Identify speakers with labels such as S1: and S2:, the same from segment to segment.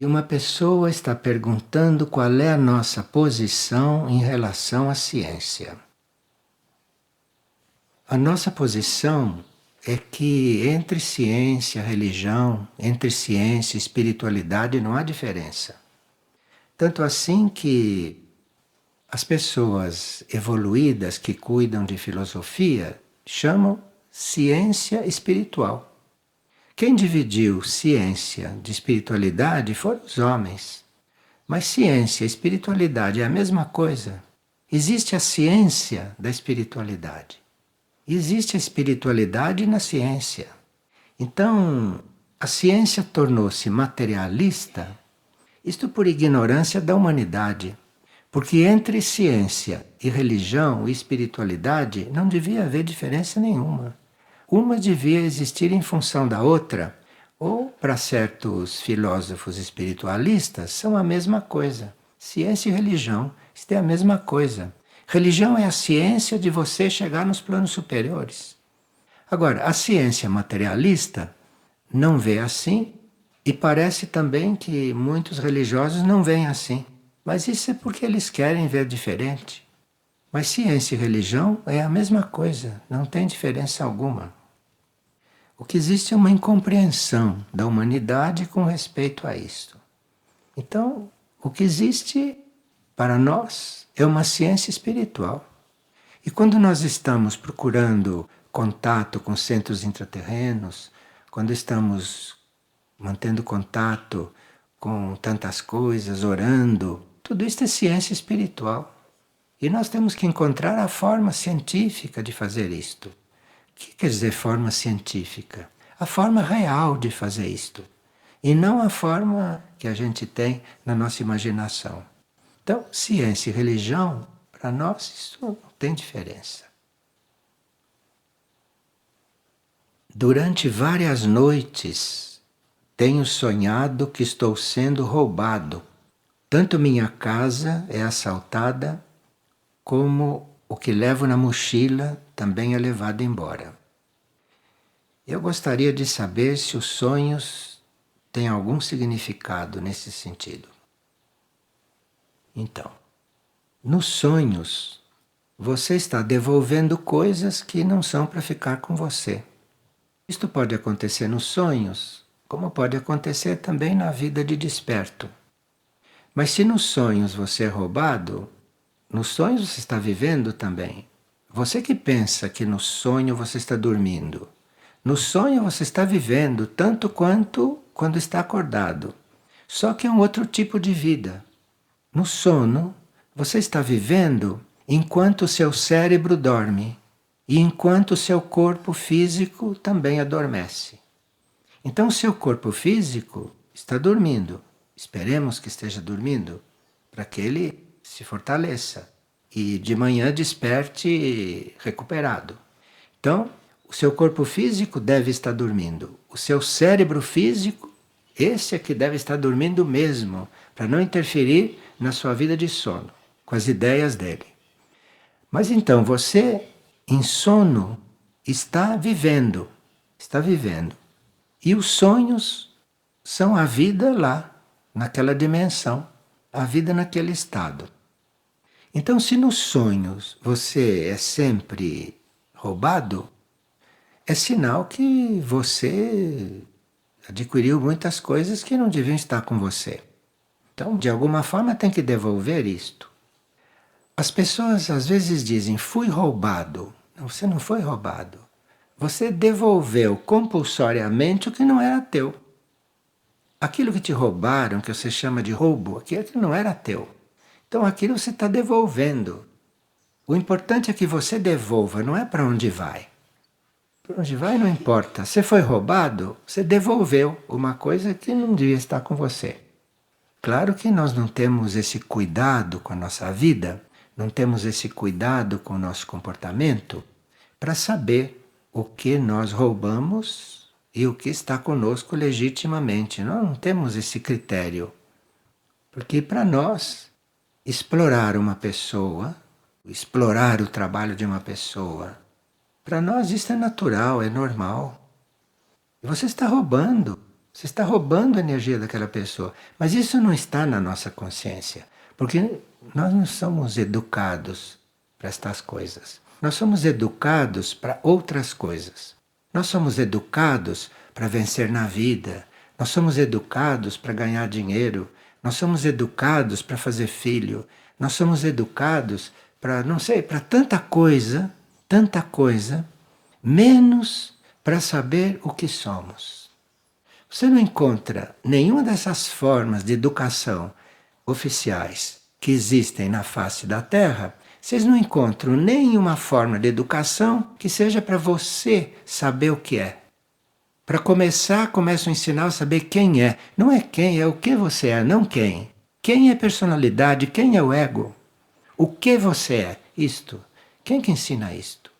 S1: E uma pessoa está perguntando qual é a nossa posição em relação à ciência. A nossa posição é que entre ciência, religião, entre ciência e espiritualidade não há diferença. Tanto assim que as pessoas evoluídas que cuidam de filosofia chamam ciência espiritual. Quem dividiu ciência de espiritualidade foram os homens. Mas ciência e espiritualidade é a mesma coisa. Existe a ciência da espiritualidade. Existe a espiritualidade na ciência. Então, a ciência tornou-se materialista, isto por ignorância da humanidade. Porque entre ciência e religião e espiritualidade não devia haver diferença nenhuma. Uma devia existir em função da outra, ou, para certos filósofos espiritualistas, são a mesma coisa. Ciência e religião, isto é a mesma coisa. Religião é a ciência de você chegar nos planos superiores. Agora, a ciência materialista não vê assim, e parece também que muitos religiosos não veem assim. Mas isso é porque eles querem ver diferente. Mas ciência e religião é a mesma coisa, não tem diferença alguma. O que existe é uma incompreensão da humanidade com respeito a isto. Então, o que existe para nós é uma ciência espiritual. E quando nós estamos procurando contato com centros intraterrenos, quando estamos mantendo contato com tantas coisas, orando, tudo isso é ciência espiritual. E nós temos que encontrar a forma científica de fazer isto. O que quer dizer forma científica? A forma real de fazer isto. E não a forma que a gente tem na nossa imaginação. Então, ciência e religião, para nós, isso não tem diferença. Durante várias noites, tenho sonhado que estou sendo roubado. Tanto minha casa é assaltada, como o que levo na mochila também é levado embora. Eu gostaria de saber se os sonhos têm algum significado nesse sentido. Então, nos sonhos, você está devolvendo coisas que não são para ficar com você. Isto pode acontecer nos sonhos, como pode acontecer também na vida de desperto. Mas se nos sonhos você é roubado, nos sonhos você está vivendo também. Você que pensa que no sonho você está dormindo. No sonho você está vivendo tanto quanto quando está acordado. Só que é um outro tipo de vida. No sono, você está vivendo enquanto o seu cérebro dorme e enquanto o seu corpo físico também adormece. Então o seu corpo físico está dormindo. Esperemos que esteja dormindo, para que ele se fortaleça e de manhã desperte recuperado. Então, o seu corpo físico deve estar dormindo. O seu cérebro físico, esse é que deve estar dormindo mesmo, para não interferir na sua vida de sono, com as ideias dele. Mas então você, em sono, está vivendo. Está vivendo. E os sonhos são a vida lá, naquela dimensão, a vida naquele estado. Então, se nos sonhos você é sempre roubado, é sinal que você adquiriu muitas coisas que não deviam estar com você. Então, de alguma forma, tem que devolver isto. As pessoas às vezes dizem, fui roubado. Não, você não foi roubado. Você devolveu compulsoriamente o que não era teu. Aquilo que te roubaram, que você chama de roubo, aquilo que não era teu. Então aquilo você está devolvendo. O importante é que você devolva, não é para onde vai. Para onde vai não importa. Você foi roubado, você devolveu uma coisa que não devia estar com você. Claro que nós não temos esse cuidado com a nossa vida, não temos esse cuidado com o nosso comportamento para saber o que nós roubamos e o que está conosco legitimamente. Nós não temos esse critério. Porque para nós, explorar uma pessoa, explorar o trabalho de uma pessoa, para nós isso é natural, é normal. E você está roubando. Você está roubando a energia daquela pessoa. Mas isso não está na nossa consciência, porque nós não somos educados para estas coisas. Nós somos educados para outras coisas. Nós somos educados para vencer na vida. Nós somos educados para ganhar dinheiro. Nós somos educados para fazer filho. Nós somos educados para, não sei, para tanta coisa, menos para saber o que somos. Você não encontra nenhuma dessas formas de educação oficiais que existem na face da Terra. Vocês não encontram nenhuma forma de educação que seja para você saber o que é. Para começar, começam a ensinar a saber quem é. Não é quem, é o que você é, não quem. Quem é personalidade, quem é o ego? O que você é? Isto. Quem que ensina isto?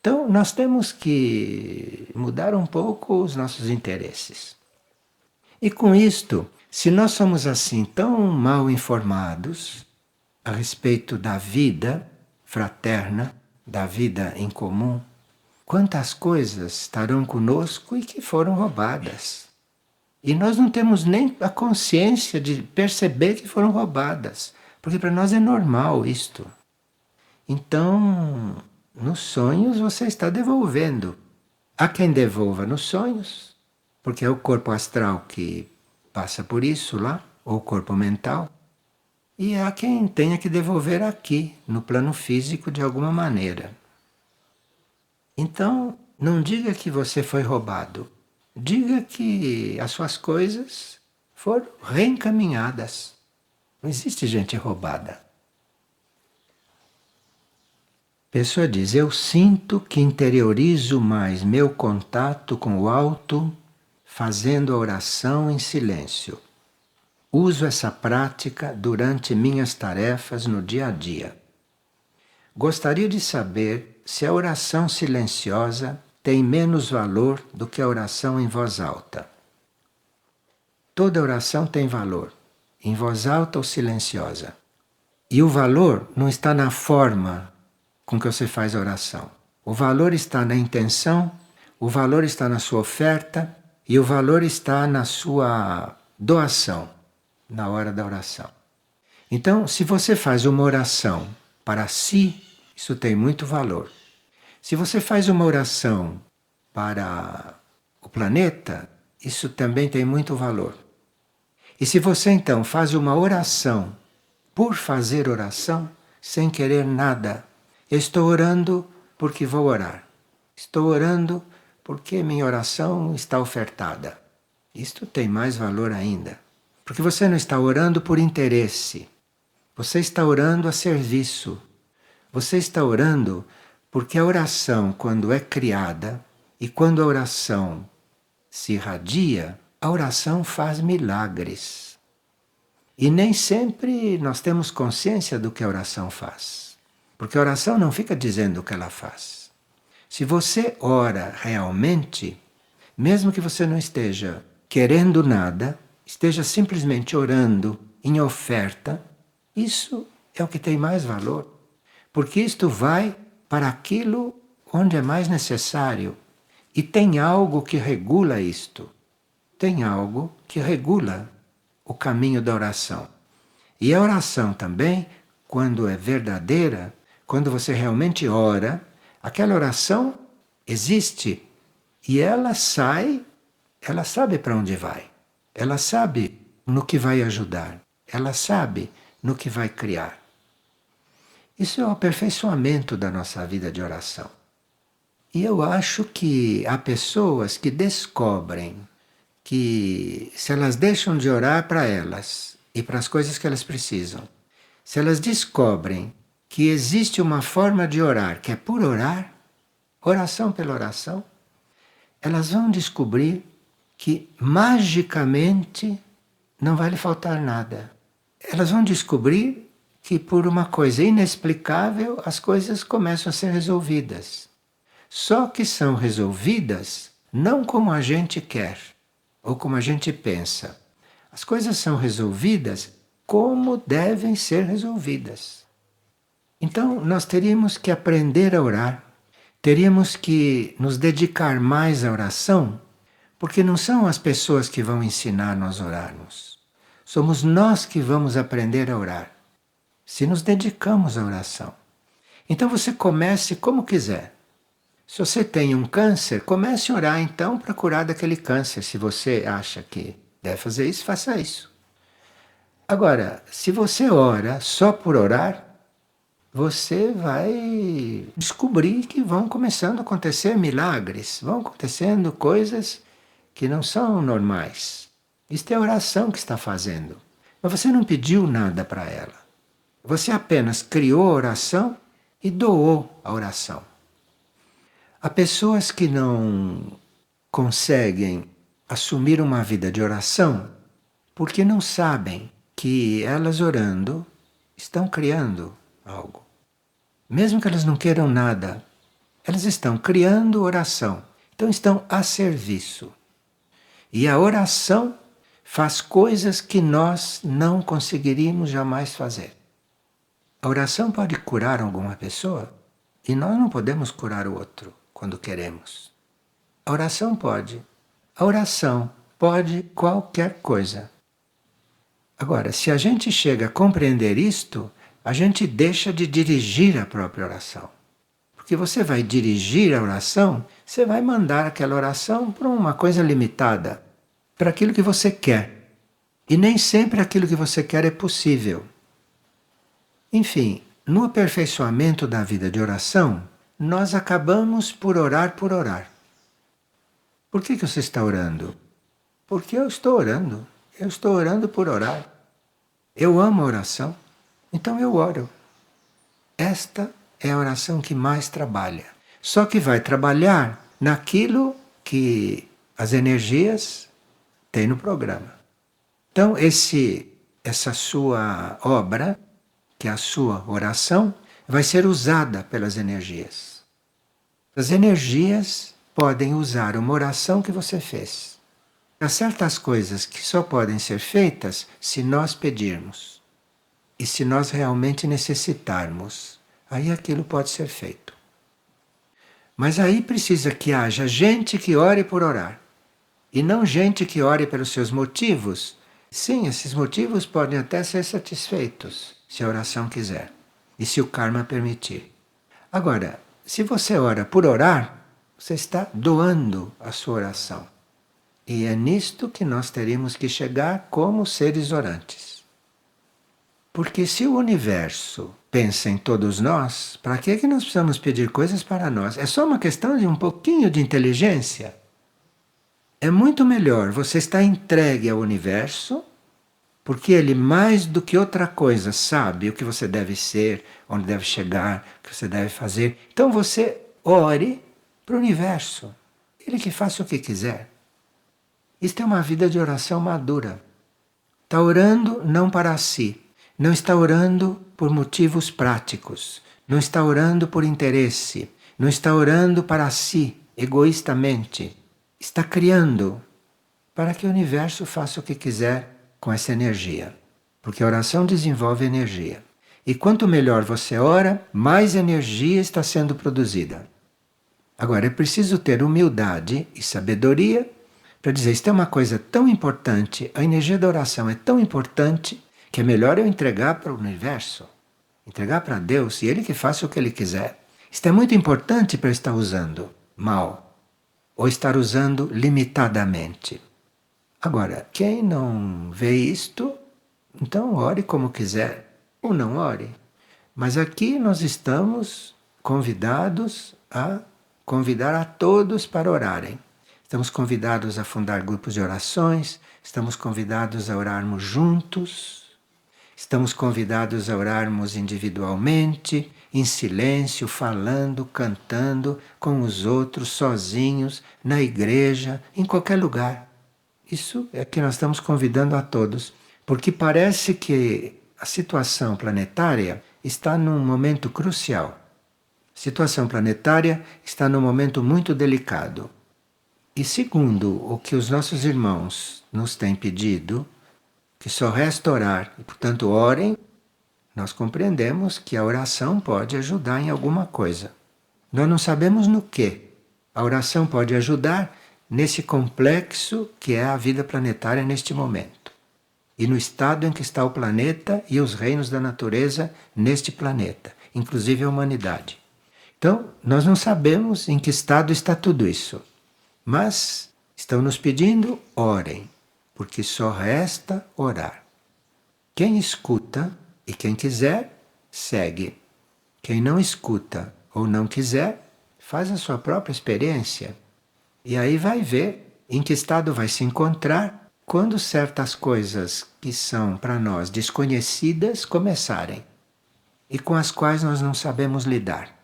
S1: Então, nós temos que mudar um pouco os nossos interesses. E com isto, se nós somos assim tão mal informados a respeito da vida fraterna, da vida em comum, quantas coisas estarão conosco e que foram roubadas. E nós não temos nem a consciência de perceber que foram roubadas, porque para nós é normal isto. Então, nos sonhos você está devolvendo. Há quem devolva nos sonhos, porque é o corpo astral que passa por isso lá, ou o corpo mental. E há quem tenha que devolver aqui, no plano físico, de alguma maneira. Então, não diga que você foi roubado. Diga que as suas coisas foram reencaminhadas. Não existe gente roubada. A pessoa diz: eu sinto que interiorizo mais meu contato com o alto fazendo a oração em silêncio. Uso essa prática durante minhas tarefas no dia a dia. Gostaria de saber se a oração silenciosa tem menos valor do que a oração em voz alta. Toda oração tem valor, em voz alta ou silenciosa. E o valor não está na forma com que você faz a oração. O valor está na intenção, o valor está na sua oferta e o valor está na sua doação, na hora da oração. Então, se você faz uma oração para si, isso tem muito valor. Se você faz uma oração para o planeta, isso também tem muito valor. E se você então faz uma oração por fazer oração, sem querer nada, eu estou orando porque vou orar. Estou orando porque minha oração está ofertada. Isto tem mais valor ainda. Porque você não está orando por interesse. Você está orando a serviço. Você está orando porque a oração, quando é criada e quando a oração se irradia, a oração faz milagres. E nem sempre nós temos consciência do que a oração faz. Porque a oração não fica dizendo o que ela faz. Se você ora realmente, mesmo que você não esteja querendo nada, esteja simplesmente orando em oferta, isso é o que tem mais valor. Porque isto vai para aquilo onde é mais necessário. E tem algo que regula isto. Tem algo que regula o caminho da oração. E a oração também, quando é verdadeira, quando você realmente ora, aquela oração existe e ela sai, ela sabe para onde vai. Ela sabe no que vai ajudar. Ela sabe no que vai criar. Isso é o aperfeiçoamento da nossa vida de oração. E eu acho que há pessoas que descobrem que se elas deixam de orar para elas e para as coisas que elas precisam, se elas descobrem que existe uma forma de orar que é por orar, oração pela oração, elas vão descobrir que magicamente não vai lhe faltar nada. Elas vão descobrir que por uma coisa inexplicável as coisas começam a ser resolvidas. Só que são resolvidas não como a gente quer ou como a gente pensa. As coisas são resolvidas como devem ser resolvidas. Então nós teríamos que aprender a orar, teríamos que nos dedicar mais à oração Porque não são as pessoas que vão ensinar nós a orarmos. Somos nós que vamos aprender a orar, se nos dedicamos à oração. Então você comece como quiser. Se você tem um câncer, comece a orar então para curar daquele câncer. Se você acha que deve fazer isso, faça isso. Agora, se você ora só por orar, você vai descobrir que vão começando a acontecer milagres, vão acontecendo coisas que não são normais. Isto é a oração que está fazendo. Mas você não pediu nada para ela. Você apenas criou a oração e doou a oração. Há pessoas que não conseguem assumir uma vida de oração porque não sabem que elas orando estão criando algo. Mesmo que elas não queiram nada, elas estão criando oração. Então estão a serviço. E a oração faz coisas que nós não conseguiríamos jamais fazer. A oração pode curar alguma pessoa e nós não podemos curar o outro quando queremos. A oração pode. A oração pode qualquer coisa. Agora, se a gente chega a compreender isto, a gente deixa de dirigir a própria oração. Porque você vai dirigir a oração, você vai mandar aquela oração para uma coisa limitada, para aquilo que você quer. E nem sempre aquilo que você quer é possível. Enfim, no aperfeiçoamento da vida de oração, nós acabamos por orar por orar. Por que você está orando? Porque eu estou orando. Eu estou orando por orar. Eu amo a oração, então eu oro. Esta é a oração que mais trabalha. Só que vai trabalhar naquilo que as energias têm no programa. Então, essa sua obra, que é a sua oração, vai ser usada pelas energias. As energias podem usar uma oração que você fez. Há certas coisas que só podem ser feitas se nós pedirmos. E se nós realmente necessitarmos, aí aquilo pode ser feito. Mas aí precisa que haja gente que ore por orar. E não gente que ore pelos seus motivos. Sim, esses motivos podem até ser satisfeitos, se a oração quiser. E se o karma permitir. Agora, se você ora por orar, você está doando a sua oração. E é nisto que nós teríamos que chegar como seres orantes. Porque se o universo pensa em todos nós, para que nós precisamos pedir coisas para nós? É só uma questão de um pouquinho de inteligência. É muito melhor você estar entregue ao universo, porque ele mais do que outra coisa sabe o que você deve ser, onde deve chegar, o que você deve fazer. Então você ore para o universo. Ele que faça o que quiser. Isto é uma vida de oração madura. Está orando não para si. Não está orando por motivos práticos. Não está orando por interesse. Não está orando para si, egoístamente. Está criando para que o universo faça o que quiser com essa energia. Porque a oração desenvolve energia. E quanto melhor você ora, mais energia está sendo produzida. Agora, é preciso ter humildade e sabedoria para dizer, isto é uma coisa tão importante, a energia da oração é tão importante, que é melhor eu entregar para o universo, entregar para Deus, e Ele que faça o que Ele quiser. Isto é muito importante para eu estar usando mal, ou estar usando limitadamente. Agora, quem não vê isto, então ore como quiser, ou não ore. Mas aqui nós estamos convidados a convidar a todos para orarem. Estamos convidados a fundar grupos de orações, estamos convidados a orarmos juntos, estamos convidados a orarmos individualmente, em silêncio, falando, cantando com os outros, sozinhos, na igreja, em qualquer lugar. Isso é que nós estamos convidando a todos, porque parece que a situação planetária está num momento crucial. A situação planetária está num momento muito delicado. E segundo o que os nossos irmãos nos têm pedido, que só resta orar, e portanto orem, nós compreendemos que a oração pode ajudar em alguma coisa. Nós não sabemos no que. A oração pode ajudar nesse complexo que é a vida planetária neste momento. E no estado em que está o planeta e os reinos da natureza neste planeta, inclusive a humanidade. Então, nós não sabemos em que estado está tudo isso. Mas estão nos pedindo, orem, porque só resta orar. Quem escuta e quem quiser, segue. Quem não escuta ou não quiser, faz a sua própria experiência. E aí vai ver em que estado vai se encontrar quando certas coisas que são para nós desconhecidas começarem e com as quais nós não sabemos lidar.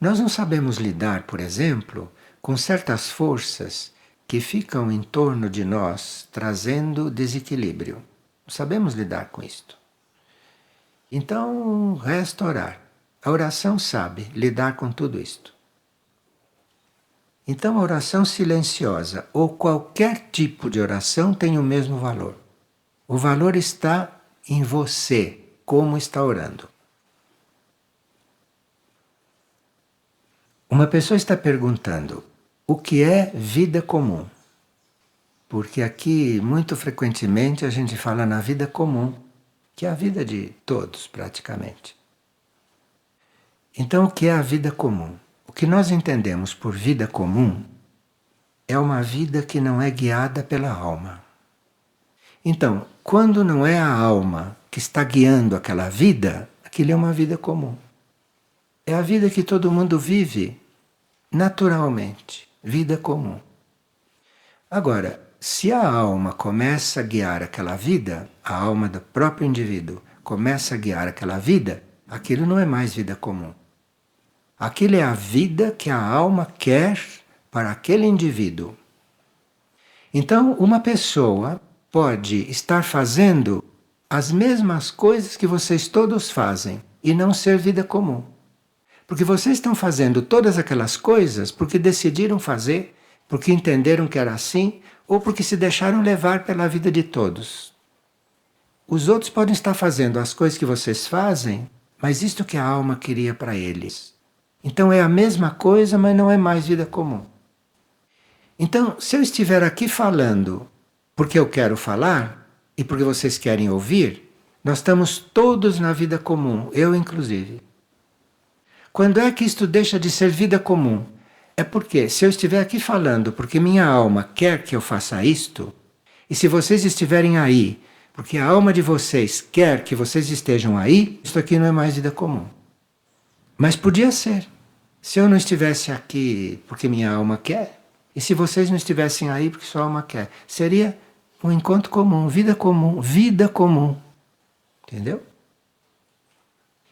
S1: Nós não sabemos lidar, por exemplo, com certas forças que ficam em torno de nós trazendo desequilíbrio. Não sabemos lidar com isto. Então, resta orar. A oração sabe lidar com tudo isto. Então a oração silenciosa ou qualquer tipo de oração tem o mesmo valor. O valor está em você, como está orando. Uma pessoa está perguntando o que é vida comum. Porque aqui, muito frequentemente, a gente fala na vida comum, que é a vida de todos, praticamente. Então, o que é a vida comum? O que nós entendemos por vida comum é uma vida que não é guiada pela alma. Então, quando não é a alma que está guiando aquela vida, aquilo é uma vida comum. É a vida que todo mundo vive naturalmente, vida comum. Agora, se a alma começa a guiar aquela vida, a alma do próprio indivíduo começa a guiar aquela vida, aquilo não é mais vida comum. Aquilo é a vida que a alma quer para aquele indivíduo. Então, uma pessoa pode estar fazendo as mesmas coisas que vocês todos fazem e não ser vida comum. Porque vocês estão fazendo todas aquelas coisas porque decidiram fazer, porque entenderam que era assim, ou porque se deixaram levar pela vida de todos. Os outros podem estar fazendo as coisas que vocês fazem, mas isto que a alma queria para eles. Então é a mesma coisa, mas não é mais vida comum. Então, se eu estiver aqui falando porque eu quero falar e porque vocês querem ouvir, nós estamos todos na vida comum, eu inclusive. Quando é que isto deixa de ser vida comum? É porque se eu estiver aqui falando porque minha alma quer que eu faça isto, e se vocês estiverem aí porque a alma de vocês quer que vocês estejam aí, isto aqui não é mais vida comum. Mas podia ser. Se eu não estivesse aqui porque minha alma quer, e se vocês não estivessem aí porque sua alma quer, seria um encontro comum, vida comum, vida comum. Entendeu?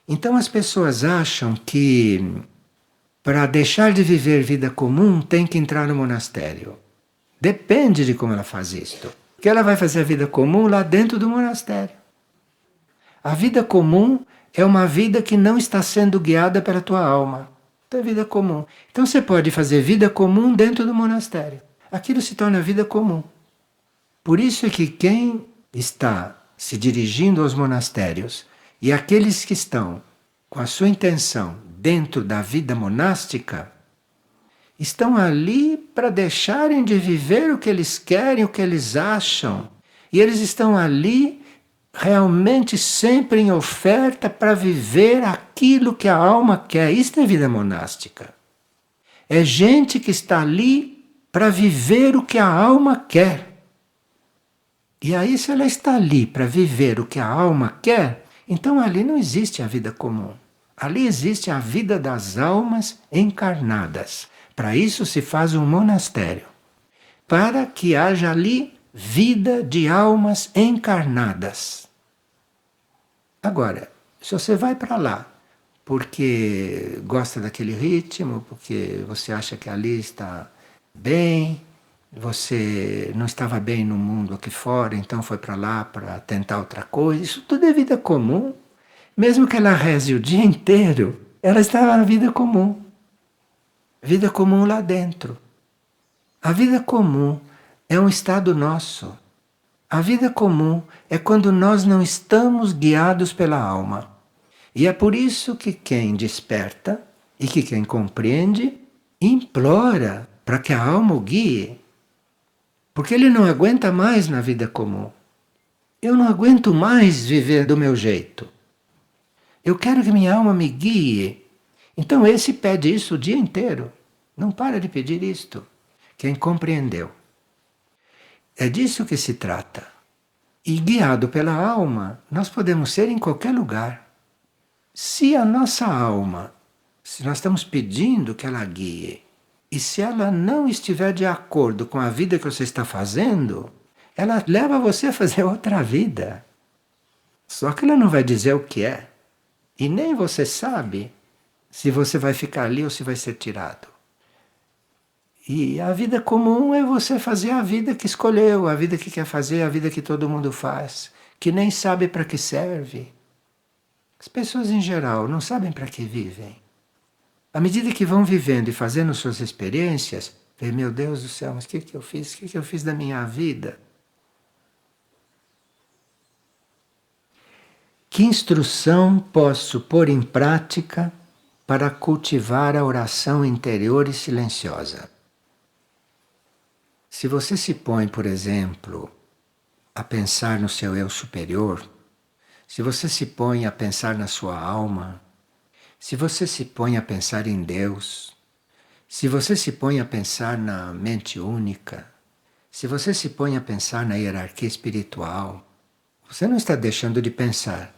S1: Então as pessoas acham que para deixar de viver vida comum tem que entrar no monastério. Depende de como ela faz isto. Porque ela vai fazer a vida comum lá dentro do monastério. A vida comum é uma vida que não está sendo guiada pela tua alma. Então é vida comum. Então você pode fazer vida comum dentro do monastério. Aquilo se torna vida comum. Por isso é que quem está se dirigindo aos monastérios e aqueles que estão com a sua intenção dentro da vida monástica, estão ali para deixarem de viver o que eles querem, o que eles acham. E eles estão ali realmente sempre em oferta para viver aquilo que a alma quer. Isto é vida monástica. É gente que está ali para viver o que a alma quer. E aí, se ela está ali para viver o que a alma quer, então ali não existe a vida comum. Ali existe a vida das almas encarnadas. Para isso se faz um monastério. Para que haja ali vida de almas encarnadas. Agora, se você vai para lá porque gosta daquele ritmo, porque você acha que ali está bem, você não estava bem no mundo aqui fora, então foi para lá para tentar outra coisa, isso tudo é vida comum. Mesmo que ela reze o dia inteiro, ela estava na vida comum. Vida comum lá dentro. A vida comum é um estado nosso. A vida comum é quando nós não estamos guiados pela alma. E é por isso que quem desperta e que quem compreende implora para que a alma o guie, porque ele não aguenta mais na vida comum. Eu não aguento mais viver do meu jeito. Eu quero que minha alma me guie. Então esse pede isso o dia inteiro. Não para de pedir isto. Quem compreendeu. É disso que se trata. E guiado pela alma, nós podemos ser em qualquer lugar. Se a nossa alma, se nós estamos pedindo que ela guie, e se ela não estiver de acordo com a vida que você está fazendo, ela leva você a fazer outra vida. Só que ela não vai dizer o que é. E nem você sabe se você vai ficar ali ou se vai ser tirado. E a vida comum é você fazer a vida que escolheu, a vida que quer fazer, a vida que todo mundo faz, que nem sabe para que serve. As pessoas em geral não sabem para que vivem. À medida que vão vivendo e fazendo suas experiências, vê, meu Deus do céu, mas o que eu fiz? O que eu fiz da minha vida? Que instrução posso pôr em prática para cultivar a oração interior e silenciosa? Se você se põe, por exemplo, a pensar no seu eu superior, se você se põe a pensar na sua alma, se você se põe a pensar em Deus, se você se põe a pensar na mente única, se você se põe a pensar na hierarquia espiritual, você não está deixando de pensar,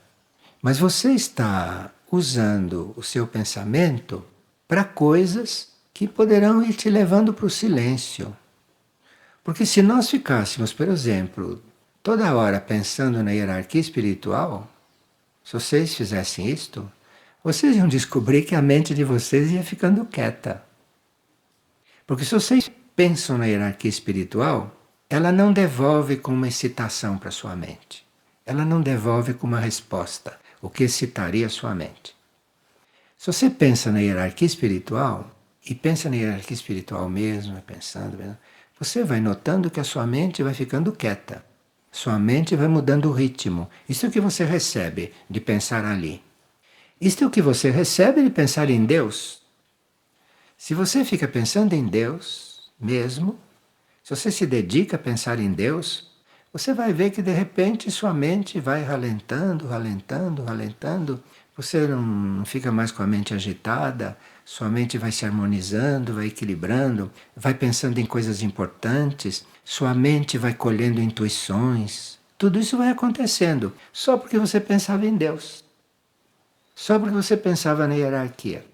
S1: mas você está usando o seu pensamento para coisas que poderão ir te levando para o silêncio. Porque se nós ficássemos, por exemplo, toda hora pensando na hierarquia espiritual, se vocês fizessem isto, vocês iam descobrir que a mente de vocês ia ficando quieta. Porque se vocês pensam na hierarquia espiritual, ela não devolve com uma excitação para sua mente. Ela não devolve com uma resposta, o que excitaria a sua mente. Se você pensa na hierarquia espiritual, e pensa na hierarquia espiritual mesmo, pensando, você vai notando que a sua mente vai ficando quieta. Sua mente vai mudando o ritmo. Isso é o que você recebe de pensar ali. Isto é o que você recebe de pensar em Deus. Se você fica pensando em Deus mesmo, se você se dedica a pensar em Deus, você vai ver que de repente sua mente vai ralentando, ralentando, ralentando. Você não fica mais com a mente agitada, sua mente vai se harmonizando, vai equilibrando, vai pensando em coisas importantes, sua mente vai colhendo intuições. Tudo isso vai acontecendo só porque você pensava em Deus. Só porque você pensava na hierarquia.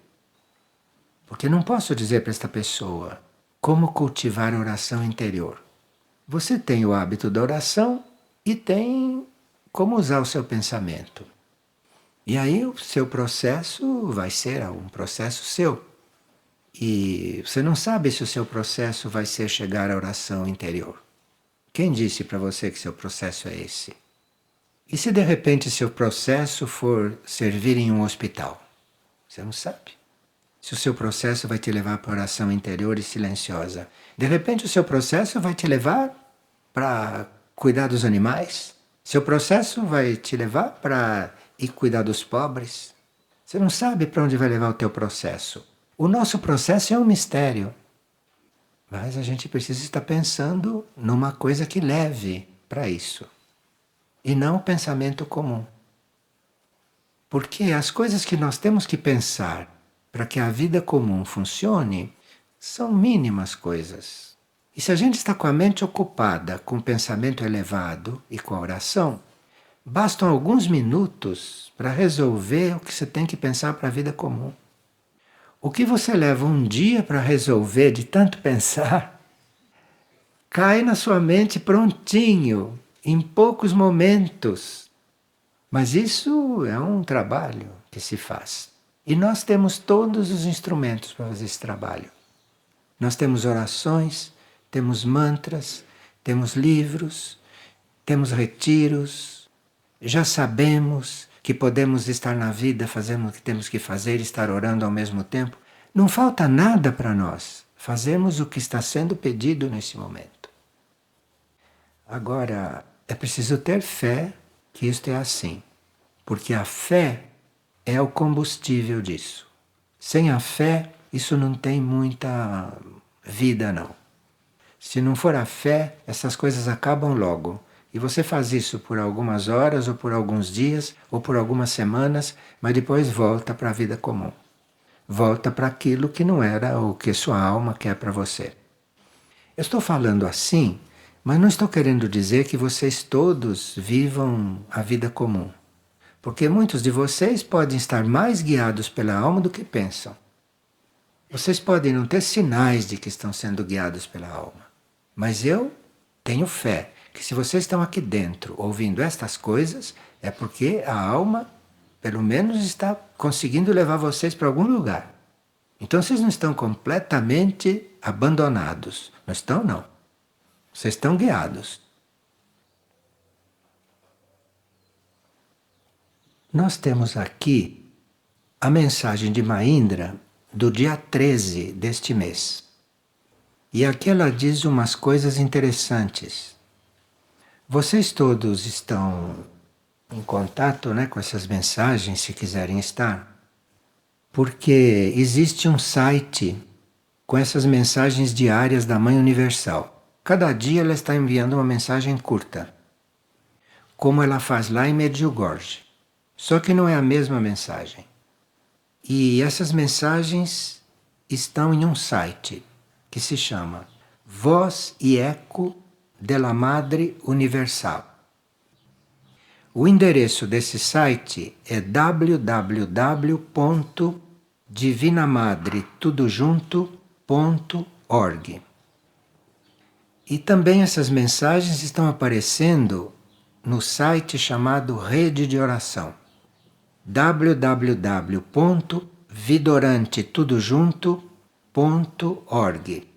S1: Porque não posso dizer para esta pessoa como cultivar a oração interior. Você tem o hábito da oração e tem como usar o seu pensamento. E aí o seu processo vai ser um processo seu. E você não sabe se o seu processo vai ser chegar à oração interior. Quem disse para você que seu processo é esse? E se de repente seu processo for servir em um hospital? Você não sabe. Se o seu processo vai te levar para a oração interior e silenciosa. De repente o seu processo vai te levar para cuidar dos animais. Seu processo vai te levar para ir cuidar dos pobres. Você não sabe para onde vai levar o teu processo. O nosso processo é um mistério. Mas a gente precisa estar pensando numa coisa que leve para isso. E não o pensamento comum. Porque as coisas que nós temos que pensar para que a vida comum funcione são mínimas coisas. E se a gente está com a mente ocupada com o pensamento elevado e com a oração, bastam alguns minutos para resolver o que você tem que pensar para a vida comum. O que você leva um dia para resolver de tanto pensar, cai na sua mente prontinho, em poucos momentos. Mas isso é um trabalho que se faz. E nós temos todos os instrumentos para fazer esse trabalho. Nós temos orações, temos mantras, temos livros, temos retiros. Já sabemos que podemos estar na vida fazendo o que temos que fazer e estar orando ao mesmo tempo. Não falta nada para nós. Fazemos o que está sendo pedido nesse momento. Agora, é preciso ter fé que isto é assim. Porque a fé é o combustível disso. Sem a fé, isso não tem muita vida não. Se não for a fé, essas coisas acabam logo. E você faz isso por algumas horas, ou por alguns dias, ou por algumas semanas, mas depois volta para a vida comum. Volta para aquilo que não era o que sua alma quer para você. Eu estou falando assim, mas não estou querendo dizer que vocês todos vivam a vida comum. Porque muitos de vocês podem estar mais guiados pela alma do que pensam. Vocês podem não ter sinais de que estão sendo guiados pela alma. Mas eu tenho fé que se vocês estão aqui dentro ouvindo estas coisas, é porque a alma, pelo menos, está conseguindo levar vocês para algum lugar. Então vocês não estão completamente abandonados. Não estão, não. Vocês estão guiados. Nós temos aqui a mensagem de Mahindra do dia 13 deste mês. E aqui ela diz umas coisas interessantes. Vocês todos estão em contato, né, com essas mensagens, se quiserem estar, porque existe um site com essas mensagens diárias da Mãe Universal. Cada dia ela está enviando uma mensagem curta, como ela faz lá em Medjugorje. Só que não é a mesma mensagem. E essas mensagens estão em um site que se chama Voz e Eco de la Madre Universal. O endereço desse site é www.divinamadretudojunto.org. E também essas mensagens estão aparecendo no site chamado Rede de Oração. www.vidorantetudojunto.org.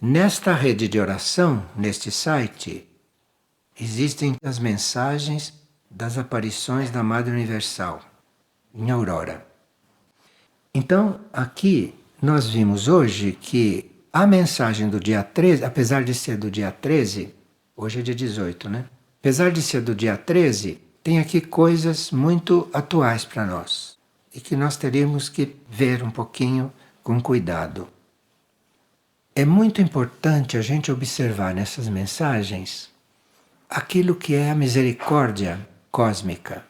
S1: Nesta rede de oração, neste site, existem as mensagens das aparições da Madre Universal, em Aurora. Então, aqui nós vimos hoje que a mensagem do dia 13, apesar de ser do dia 13, hoje é dia 18, né? Apesar de ser do dia 13, tem aqui coisas muito atuais para nós e que nós teríamos que ver um pouquinho com cuidado. É muito importante a gente observar nessas mensagens aquilo que é a misericórdia cósmica,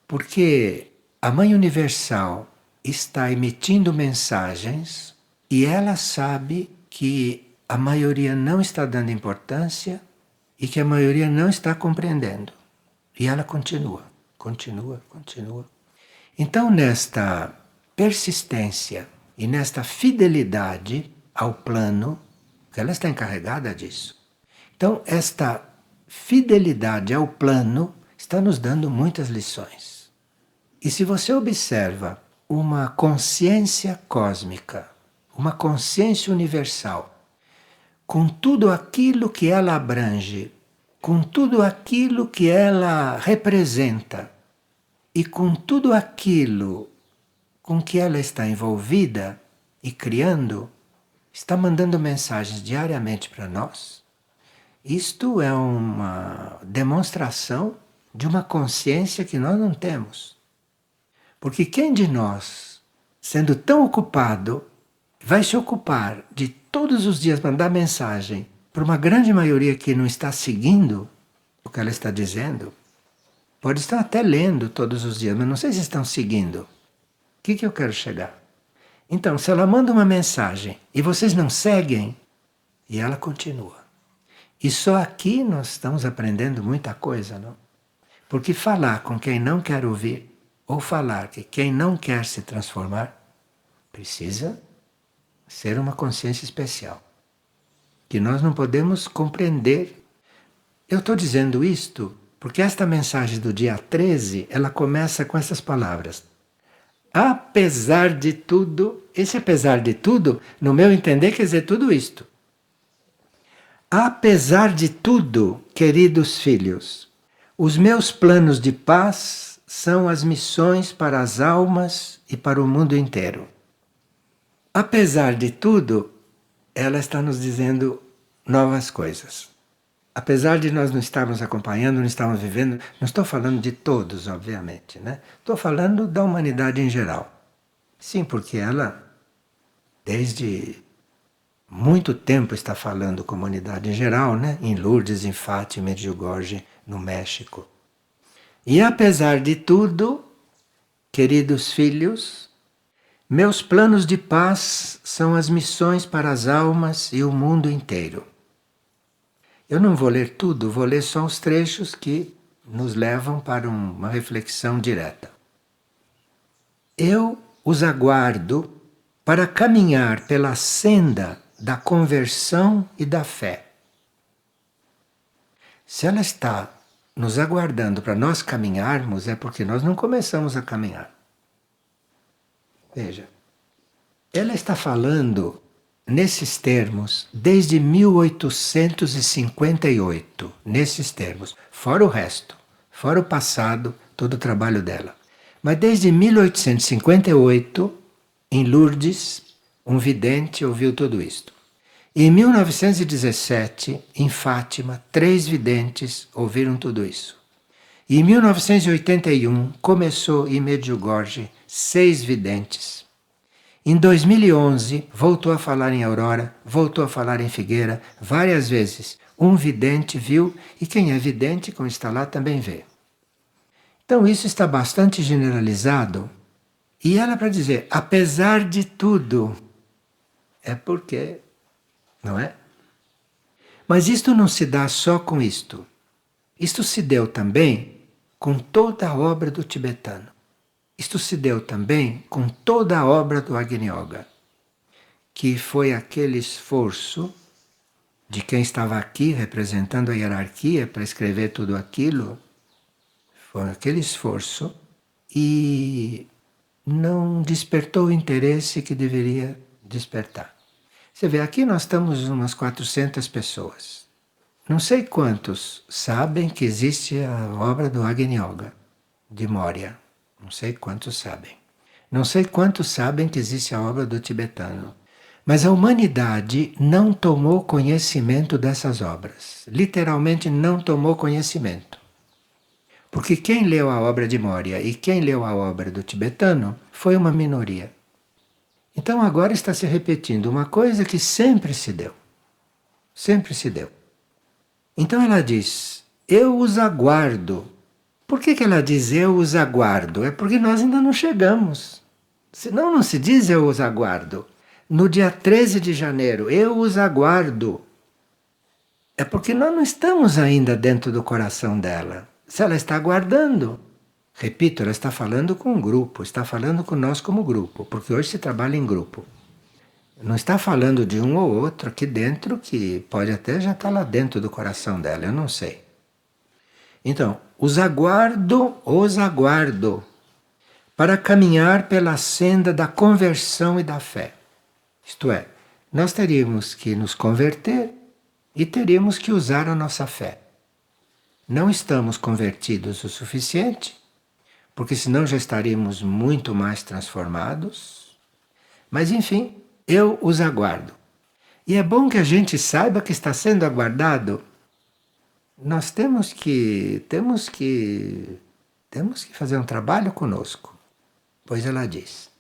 S1: porque a Mãe Universal está emitindo mensagens e ela sabe que a maioria não está dando importância e que a maioria não está compreendendo. E ela continua. Então, nesta persistência e nesta fidelidade ao plano, que ela está encarregada disso. Então, esta fidelidade ao plano está nos dando muitas lições. E se você observa uma consciência cósmica, uma consciência universal, com tudo aquilo que ela abrange, com tudo aquilo que ela representa e com tudo aquilo com que ela está envolvida e criando, está mandando mensagens diariamente para nós. Isto é uma demonstração de uma consciência que nós não temos. Porque quem de nós, sendo tão ocupado, vai se ocupar de todos os dias mandar mensagem para uma grande maioria que não está seguindo o que ela está dizendo? Pode estar até lendo todos os dias, mas não sei se estão seguindo. O que eu quero chegar? Então, se ela manda uma mensagem e vocês não seguem, e ela continua. E só aqui nós estamos aprendendo muita coisa, não? Porque falar com quem não quer ouvir, ou falar que quem não quer se transformar, precisa ser uma consciência especial, que nós não podemos compreender. Eu estou dizendo isto porque esta mensagem do dia 13, ela começa com essas palavras. Apesar de tudo, esse apesar de tudo, no meu entender, quer dizer tudo isto. Apesar de tudo, queridos filhos, os meus planos de paz são as missões para as almas e para o mundo inteiro. Apesar de tudo, ela está nos dizendo novas coisas. Apesar de nós não estarmos acompanhando, não estarmos vivendo, não estou falando de todos, obviamente, né? Estou falando da humanidade em geral. Sim, porque ela desde muito tempo está falando com a humanidade em geral, né? Em Lourdes, em Fátima, em Medjugorje, no México. E apesar de tudo, queridos filhos, meus planos de paz são as missões para as almas e o mundo inteiro. Eu não vou ler tudo, vou ler só os trechos que nos levam para uma reflexão direta. Eu os aguardo para caminhar pela senda da conversão e da fé. Se ela está nos aguardando para nós caminharmos, é porque nós não começamos a caminhar. Veja, ela está falando nesses termos desde 1858, nesses termos, fora o resto, fora o passado, todo o trabalho dela. Mas desde 1858, em Lourdes, um vidente ouviu tudo isto. Em 1917, em Fátima, 3 videntes ouviram tudo isso. E em 1981, começou em Medjugorje 6 videntes. Em 2011, voltou a falar em Aurora, voltou a falar em Figueira, várias vezes. Um vidente viu, e quem é vidente, como está lá, também vê. Então isso está bastante generalizado. E ela para dizer, apesar de tudo, é porque, não é? Mas isto não se dá só com isto. Isto se deu também com toda a obra do tibetano. Isto se deu também com toda a obra do Agni Yoga, que foi aquele esforço de quem estava aqui representando a hierarquia para escrever tudo aquilo. Foi aquele esforço e não despertou o interesse que deveria despertar. Você vê, aqui nós estamos umas 400 pessoas. Não sei quantos sabem que existe a obra do Agni Yoga, de Moria. Não sei quantos sabem. Não sei quantos sabem que existe a obra do tibetano. Mas a humanidade não tomou conhecimento dessas obras. Literalmente não tomou conhecimento. Porque quem leu a obra de Moria e quem leu a obra do tibetano foi uma minoria. Então agora está se repetindo uma coisa que sempre se deu. Sempre se deu. Então ela diz, eu os aguardo. Por que ela diz eu os aguardo? É porque nós ainda não chegamos. Senão não se diz eu os aguardo. No dia 13 de janeiro, eu os aguardo. É porque nós não estamos ainda dentro do coração dela. Se ela está aguardando, repito, ela está falando com um grupo, está falando com nós como grupo, porque hoje se trabalha em grupo. Não está falando de um ou outro aqui dentro que pode até já estar lá dentro do coração dela, eu não sei. Então, os aguardo para caminhar pela senda da conversão e da fé. Isto é, nós teríamos que nos converter e teríamos que usar a nossa fé. Não estamos convertidos o suficiente, porque senão já estaríamos muito mais transformados. Mas enfim, eu os aguardo. E é bom que a gente saiba que está sendo aguardado. Nós temos que fazer um trabalho conosco. Pois ela diz: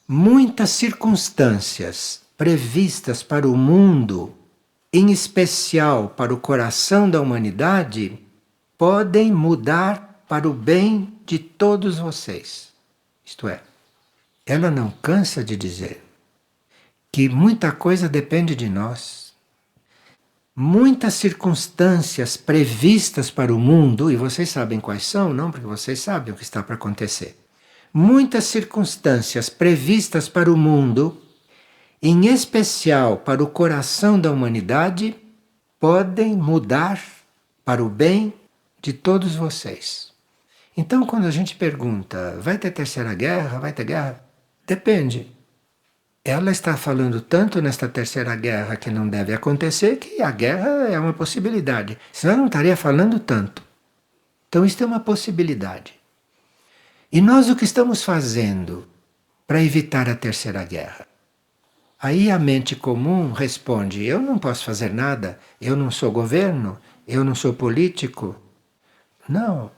S1: muitas circunstâncias previstas para o mundo, em especial para o coração da humanidade, podem mudar para o bem de todos vocês. Isto é, ela não cansa de dizer que muita coisa depende de nós. Muitas circunstâncias previstas para o mundo, e vocês sabem quais são, não? Porque vocês sabem o que está para acontecer. Muitas circunstâncias previstas para o mundo, em especial para o coração da humanidade, podem mudar para o bem de todos vocês. Então, quando a gente pergunta, vai ter terceira guerra? Vai ter guerra? Depende. Ela está falando tanto nesta terceira guerra que não deve acontecer, que a guerra é uma possibilidade. Senão não estaria falando tanto. Então, isto é uma possibilidade. E nós o que estamos fazendo para evitar a terceira guerra? Aí a mente comum responde, eu não posso fazer nada, eu não sou governo, eu não sou político. Não,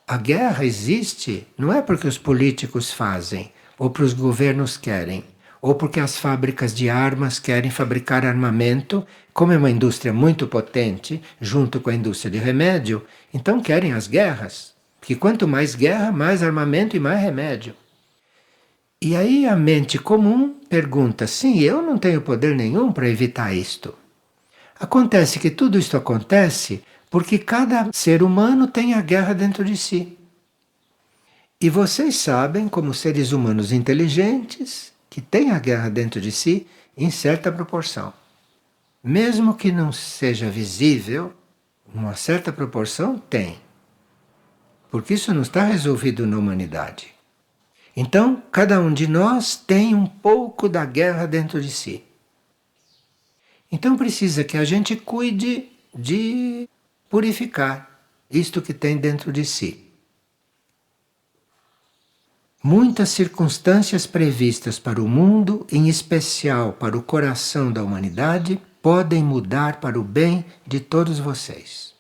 S1: a guerra existe, não é porque os políticos fazem, ou porque os governos querem, ou porque as fábricas de armas querem fabricar armamento, como é uma indústria muito potente, junto com a indústria de remédio, então querem as guerras. Porque quanto mais guerra, mais armamento e mais remédio. E aí a mente comum pergunta: sim, eu não tenho poder nenhum para evitar isto. Acontece que tudo isto acontece porque cada ser humano tem a guerra dentro de si. E vocês sabem, como seres humanos inteligentes, que tem a guerra dentro de si em certa proporção. Mesmo que não seja visível, uma certa proporção tem. Porque isso não está resolvido na humanidade. Então, cada um de nós tem um pouco da guerra dentro de si. Então precisa que a gente cuide de purificar isto que tem dentro de si. Muitas circunstâncias previstas para o mundo, em especial para o coração da humanidade, podem mudar para o bem de todos vocês.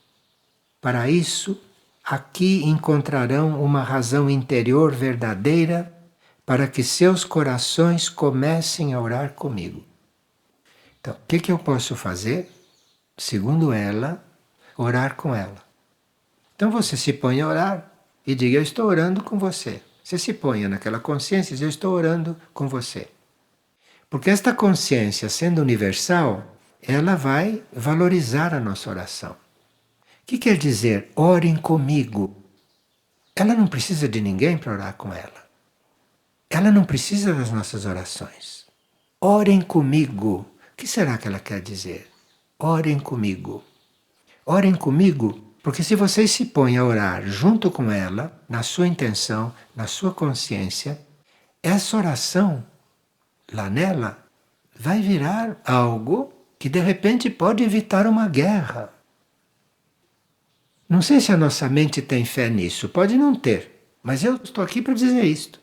S1: Para isso, aqui encontrarão uma razão interior verdadeira para que seus corações comecem a orar comigo. Então, o que eu posso fazer? Segundo ela, orar com ela. Então você se põe a orar e diga: eu estou orando com você. Você se ponha naquela consciência e diz: eu estou orando com você. Porque esta consciência, sendo universal, ela vai valorizar a nossa oração. O que quer dizer orem comigo? Ela não precisa de ninguém para orar com ela. Ela não precisa das nossas orações. Orem comigo. O que será que ela quer dizer? Orem comigo. Orem comigo, porque se vocês se põem a orar junto com ela, na sua intenção, na sua consciência, essa oração, lá nela, vai virar algo que de repente pode evitar uma guerra. Não sei se a nossa mente tem fé nisso, pode não ter, mas eu estou aqui para dizer isto.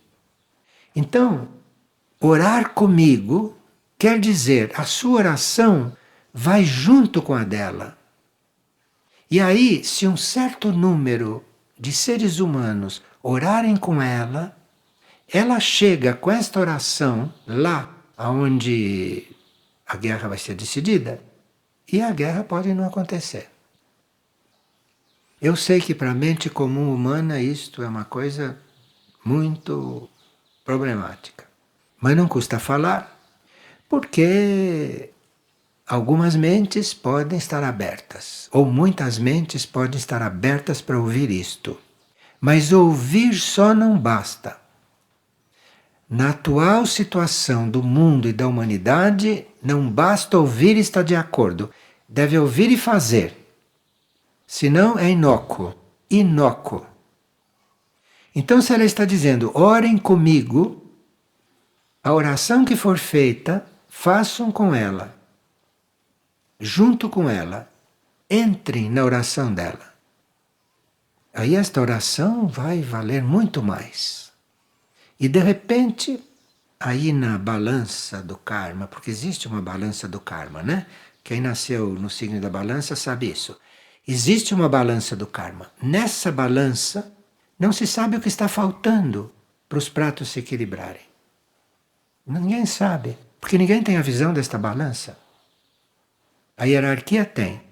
S1: Então, orar comigo quer dizer a sua oração vai junto com a dela. E aí, se um certo número de seres humanos orarem com ela, ela chega com esta oração lá onde a guerra vai ser decidida, e a guerra pode não acontecer. Eu sei que para a mente comum humana isto é uma coisa muito problemática. Mas não custa falar, porque algumas mentes podem estar abertas, ou muitas mentes podem estar abertas para ouvir isto. Mas ouvir só não basta. Na atual situação do mundo e da humanidade, não basta ouvir e estar de acordo. Deve ouvir e fazer. Senão é inócuo. Inócuo. Então, se ela está dizendo, orem comigo, a oração que for feita, façam com ela. Junto com ela. Entrem na oração dela. Aí esta oração vai valer muito mais. E de repente, aí na balança do karma, porque existe uma balança do karma, né? Quem nasceu no signo da balança sabe isso. Existe uma balança do karma. Nessa balança, não se sabe o que está faltando para os pratos se equilibrarem. Ninguém sabe, porque ninguém tem a visão desta balança. A hierarquia tem.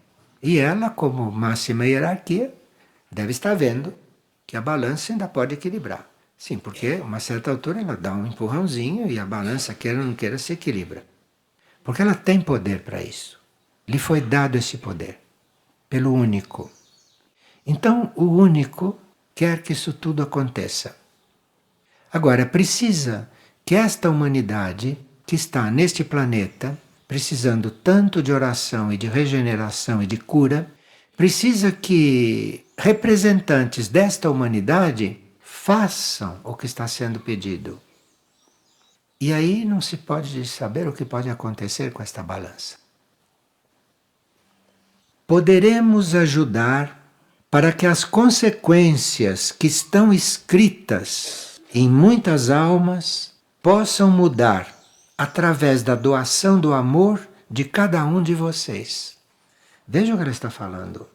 S1: E ela, como máxima hierarquia, deve estar vendo que a balança ainda pode equilibrar. Sim, porque a uma certa altura ela dá um empurrãozinho e a balança, queira ou não queira, se equilibra. Porque ela tem poder para isso. Lhe foi dado esse poder. Pelo único. Então, o único quer que isso tudo aconteça. Agora, precisa que esta humanidade que está neste planeta, precisando tanto de oração e de regeneração e de cura, precisa que representantes desta humanidade façam o que está sendo pedido. E aí não se pode saber o que pode acontecer com esta balança. Poderemos ajudar para que as consequências que estão escritas em muitas almas possam mudar através da doação do amor de cada um de vocês. Vejam o que ela está falando.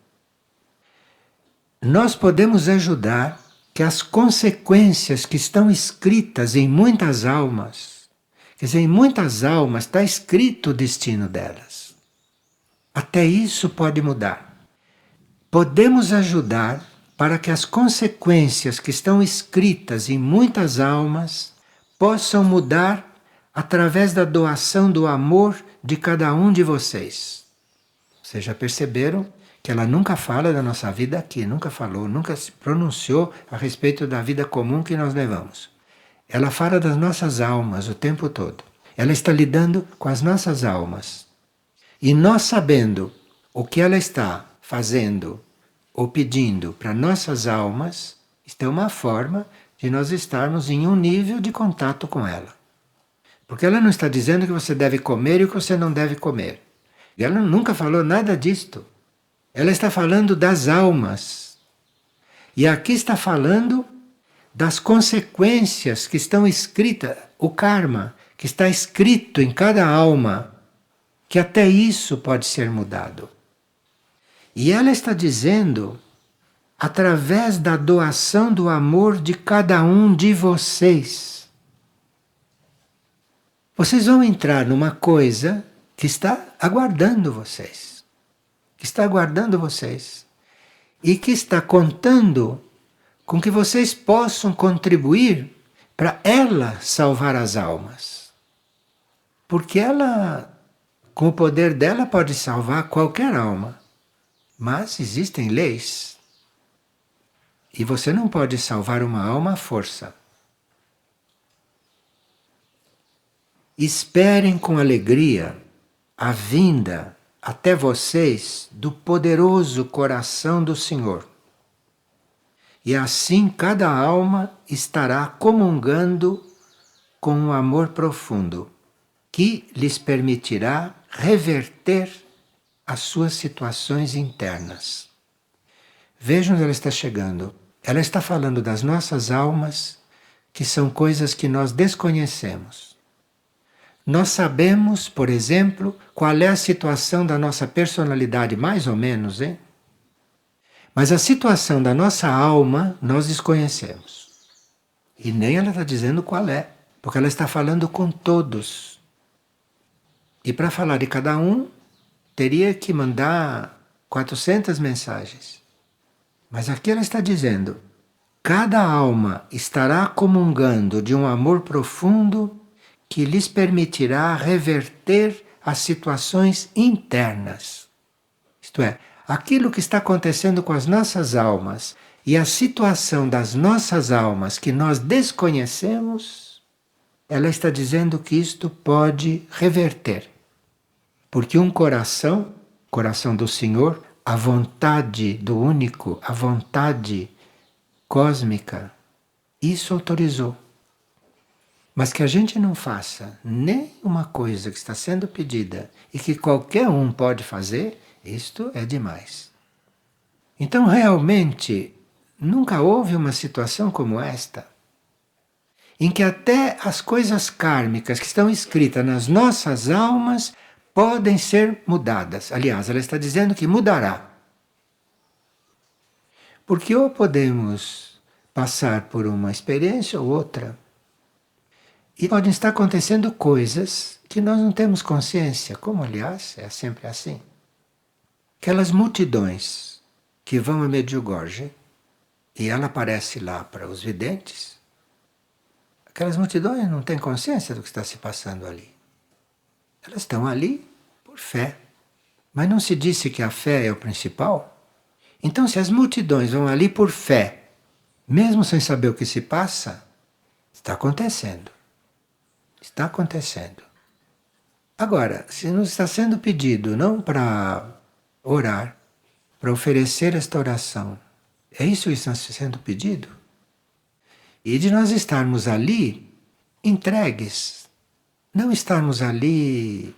S1: Nós podemos ajudar que as consequências que estão escritas em muitas almas, Quer dizer, em muitas almas está escrito o destino delas. Até isso pode mudar. Podemos ajudar para que as consequências que estão escritas em muitas almas possam mudar através da doação do amor de cada um de vocês. Vocês já perceberam que ela nunca fala da nossa vida aqui, nunca falou, nunca se pronunciou a respeito da vida comum que nós levamos. Ela fala das nossas almas o tempo todo. Ela está lidando com as nossas almas. E nós sabendo o que ela está fazendo ou pedindo para nossas almas, isto é uma forma de nós estarmos em um nível de contato com ela. Porque ela não está dizendo que você deve comer e o que você não deve comer. Ela nunca falou nada disto. Ela está falando das almas. E aqui está falando das consequências que estão escritas, o karma, que está escrito em cada alma, que até isso pode ser mudado. E ela está dizendo, através da doação do amor de cada um de vocês. Vocês vão entrar numa coisa que está aguardando vocês. Que está aguardando vocês. E que está contando com que vocês possam contribuir para ela salvar as almas. Porque ela, com o poder dela, pode salvar qualquer alma. Mas existem leis. E você não pode salvar uma alma à força. Esperem com alegria a vinda até vocês do poderoso coração do Senhor. E assim cada alma estará comungando com um amor profundo, que lhes permitirá reverter as suas situações internas. Vejam onde ela está chegando. Ela está falando das nossas almas, que são coisas que nós desconhecemos. Nós sabemos, por exemplo, qual é a situação da nossa personalidade, mais ou menos, hein? Mas a situação da nossa alma nós desconhecemos. E nem ela está dizendo qual é, porque ela está falando com todos. E para falar de cada um, teria que mandar 400 mensagens. Mas aqui ela está dizendo, cada alma estará comungando de um amor profundo que lhes permitirá reverter as situações internas. Isto é, aquilo que está acontecendo com as nossas almas e a situação das nossas almas que nós desconhecemos, ela está dizendo que isto pode reverter. Porque um coração, coração do Senhor, a vontade do único, a vontade cósmica, isso autorizou. Mas que a gente não faça nem uma coisa que está sendo pedida e que qualquer um pode fazer, isto é demais. Então, realmente, nunca houve uma situação como esta, em que até as coisas kármicas que estão escritas nas nossas almas podem ser mudadas. Aliás, ela está dizendo que mudará. Porque ou podemos passar por uma experiência ou outra. E podem estar acontecendo coisas que nós não temos consciência, como aliás é sempre assim. Aquelas multidões que vão a Medjugorje e ela aparece lá para os videntes, aquelas multidões não têm consciência do que está se passando ali. Elas estão ali por fé. Mas não se disse que a fé é o principal? Então, se as multidões vão ali por fé, mesmo sem saber o que se passa, está acontecendo. Está acontecendo. Agora, se nos está sendo pedido não para orar, para oferecer esta oração, é isso que está sendo pedido? E de nós estarmos ali entregues, não estarmos ali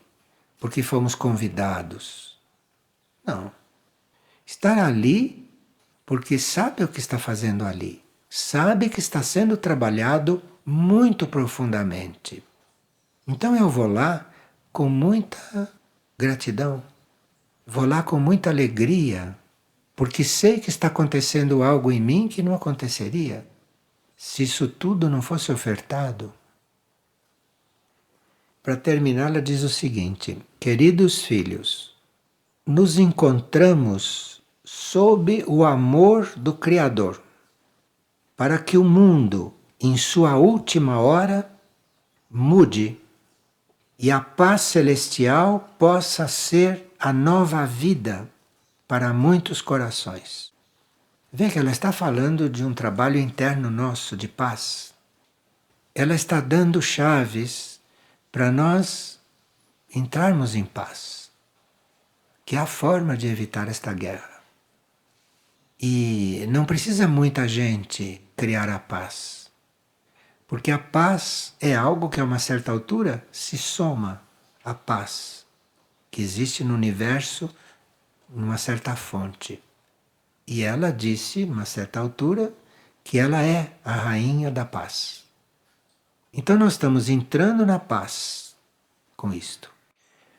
S1: porque fomos convidados. Não. Estar ali porque sabe o que está fazendo ali. Sabe que está sendo trabalhado muito profundamente. Então eu vou lá com muita gratidão. Vou lá com muita alegria, porque sei que está acontecendo algo em mim que não aconteceria se isso tudo não fosse ofertado. para terminar, ela diz o seguinte: queridos filhos, nos encontramos sob o amor do Criador, para que o mundo, em sua última hora, mude e a paz celestial possa ser a nova vida para muitos corações. Vê que ela está falando de um trabalho interno nosso de paz. Ela está dando chaves para nós entrarmos em paz, que é a forma de evitar esta guerra. E não precisa muita gente criar a paz, porque a paz é algo que a uma certa altura se soma à paz que existe no universo numa certa fonte. E ela disse, a uma certa altura, que ela é a rainha da paz. Então nós estamos entrando na paz com isto.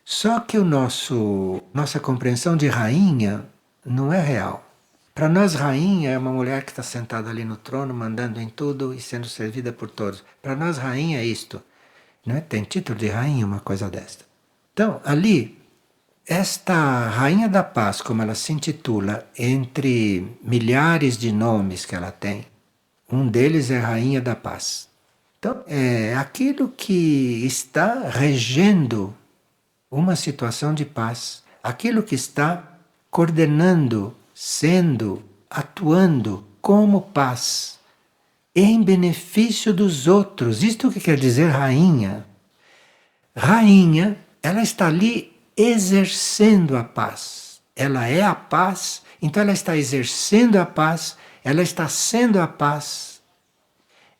S1: Só que nossa compreensão de rainha não é real. Para nós, rainha é uma mulher que está sentada ali no trono, mandando em tudo e sendo servida por todos. Para nós, rainha é isto. Não é? Tem título de rainha uma coisa desta. Então, ali, esta rainha da paz, como ela se intitula, entre milhares de nomes que ela tem, um deles é rainha da paz. Então, é aquilo que está regendo uma situação de paz, aquilo que está coordenando, sendo, atuando como paz, em benefício dos outros. Isto que quer dizer rainha. Rainha, ela está ali exercendo a paz. Ela é a paz, então ela está exercendo a paz, ela está sendo a paz.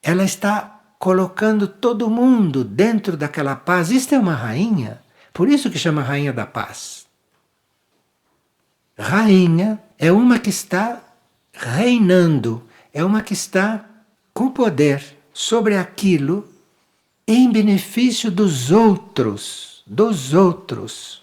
S1: Ela está colocando todo mundo dentro daquela paz. Isto é uma rainha. Por isso que chama rainha da paz. Rainha é uma que está reinando, é uma que está com poder sobre aquilo em benefício dos outros, dos outros.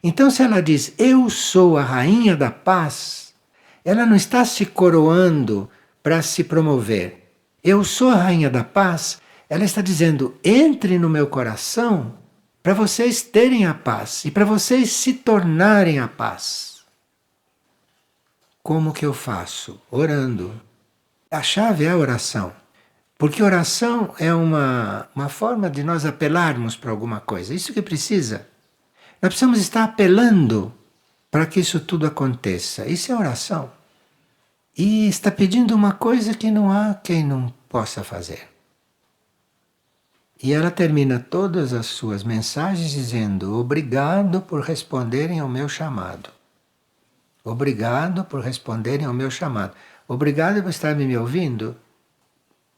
S1: Então, se ela diz, eu sou a rainha da paz, ela não está se coroando para se promover. Eu sou a rainha da paz, ela está dizendo, entre no meu coração para vocês terem a paz e para vocês se tornarem a paz. Como que eu faço? Orando. A chave é a oração. Porque oração é uma forma de nós apelarmos para alguma coisa. Isso que precisa. Nós precisamos estar apelando para que isso tudo aconteça. Isso é oração. E está pedindo uma coisa que não há quem não possa fazer. E ela termina todas as suas mensagens dizendo: obrigado por responderem ao meu chamado. Obrigado por responderem ao meu chamado. Obrigado por estarem me ouvindo.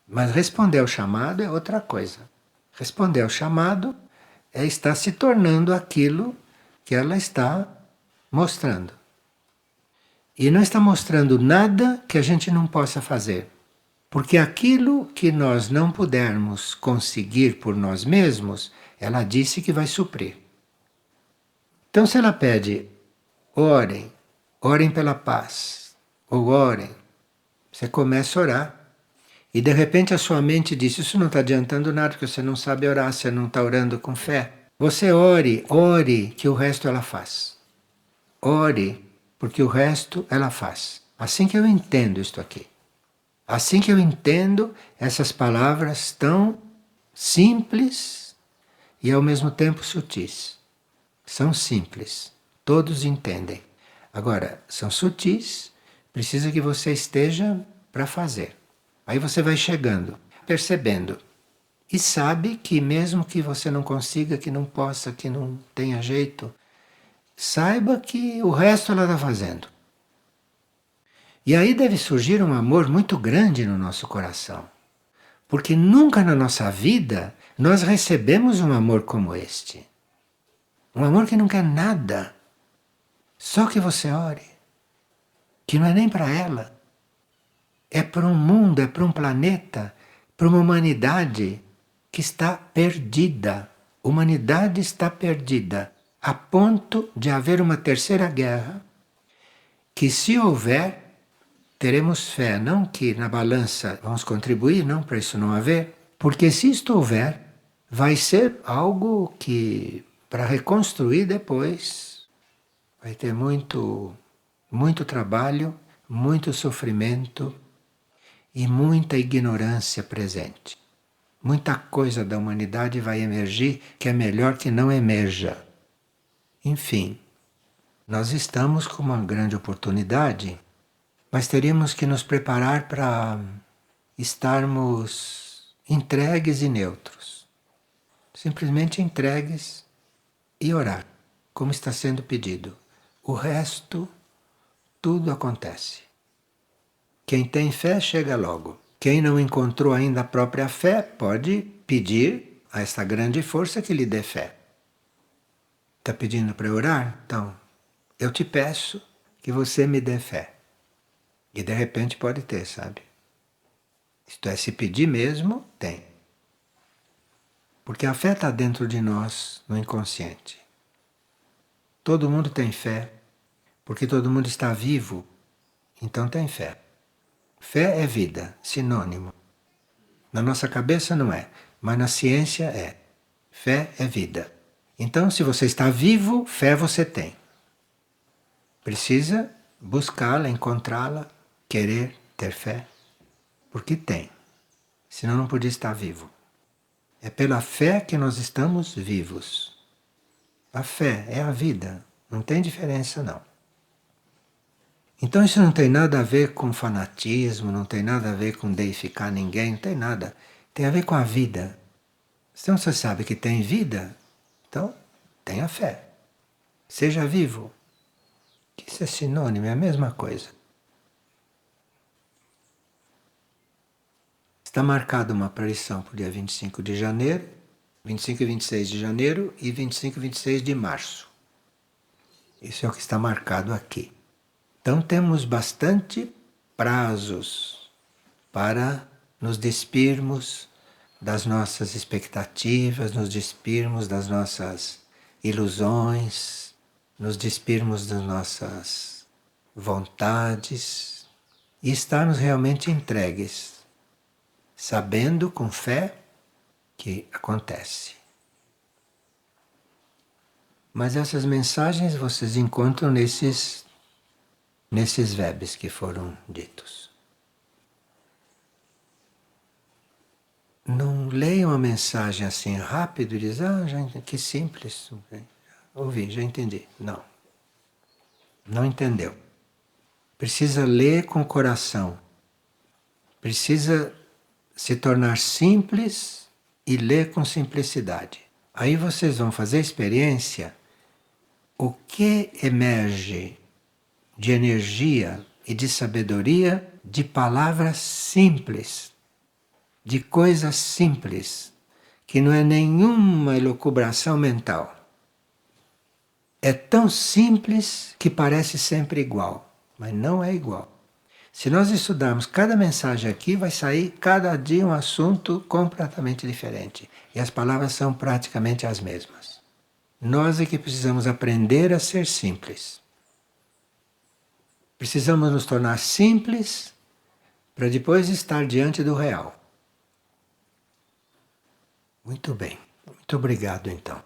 S1: Mas responder ao chamado é outra coisa. Responder ao chamado é estar se tornando aquilo que ela está mostrando. E não está mostrando nada que a gente não possa fazer. Porque aquilo que nós não pudermos conseguir por nós mesmos, ela disse que vai suprir. Então, se ela pede, orem, orem pela paz, ou orem, você começa a orar. E de repente a sua mente diz, isso não está adiantando nada, porque você não sabe orar, você não está orando com fé. Você ore, ore, que o resto ela faz. Ore, porque o resto ela faz. Assim que eu entendo isto aqui. Assim que eu entendo essas palavras tão simples e ao mesmo tempo sutis. São simples, todos entendem. Agora, são sutis, precisa que você esteja para fazer. Aí você vai chegando, percebendo. E sabe que mesmo que você não consiga, que não possa, que não tenha jeito, saiba que o resto ela está fazendo. E aí deve surgir um amor muito grande no nosso coração. Porque nunca na nossa vida nós recebemos um amor como este. Um amor que não quer nada. Só que você ore. Que não é nem para ela. É para um mundo, é para um planeta, para uma humanidade que está perdida. A humanidade está perdida. A ponto de haver uma terceira guerra. Que se houver, teremos fé, não que na balança vamos contribuir, não para isso não haver, porque se isto houver, vai ser algo que, para reconstruir depois, vai ter muito trabalho, muito sofrimento e muita ignorância presente. Muita coisa da humanidade vai emergir que é melhor que não emerja. Enfim, nós estamos com uma grande oportunidade, mas teríamos que nos preparar para estarmos entregues e neutros. Simplesmente entregues e orar, como está sendo pedido. O resto, tudo acontece. Quem tem fé chega logo. Quem não encontrou ainda a própria fé pode pedir a essa grande força que lhe dê fé. Está pedindo para orar? Então, eu te peço que você me dê fé. E de repente pode ter, sabe? Isto é, se pedir mesmo, tem. Porque a fé está dentro de nós, no inconsciente. Todo mundo tem fé, porque todo mundo está vivo, então tem fé. Fé é vida, sinônimo. Na nossa cabeça não é, mas na ciência é. Fé é vida. Então, se você está vivo, fé você tem. Precisa buscá-la, encontrá-la, querer ter fé, porque tem. Senão não podia estar vivo. É pela fé que nós estamos vivos. A fé é a vida, não tem diferença não. Então isso não tem nada a ver com fanatismo, não tem nada a ver com deificar ninguém, não tem nada. Tem a ver com a vida. Então você sabe que tem vida, então tenha fé. Seja vivo. Isso é sinônimo, é a mesma coisa. Está marcada uma aparição para o dia 25 de janeiro, 25 e 26 de janeiro e 25 e 26 de março. Isso é o que está marcado aqui. Então temos bastante prazos para nos despirmos das nossas expectativas, nos despirmos das nossas ilusões, nos despirmos das nossas vontades e estarmos realmente entregues, sabendo com fé que acontece. Mas essas mensagens vocês encontram nesses verbos que foram ditos. Não leiam a mensagem assim rápido e dizem, que simples, ouvi, já entendi. Não. Não entendeu. Precisa ler com o coração. Precisa se tornar simples e ler com simplicidade. Aí vocês vão fazer a experiência o que emerge de energia e de sabedoria de palavras simples, de coisas simples, que não é nenhuma elucubração mental. É tão simples que parece sempre igual, mas não é igual. Se nós estudarmos cada mensagem aqui, vai sair cada dia um assunto completamente diferente. E as palavras são praticamente as mesmas. Nós é que precisamos aprender a ser simples. Precisamos nos tornar simples para depois estar diante do real. Muito bem. Muito obrigado, então.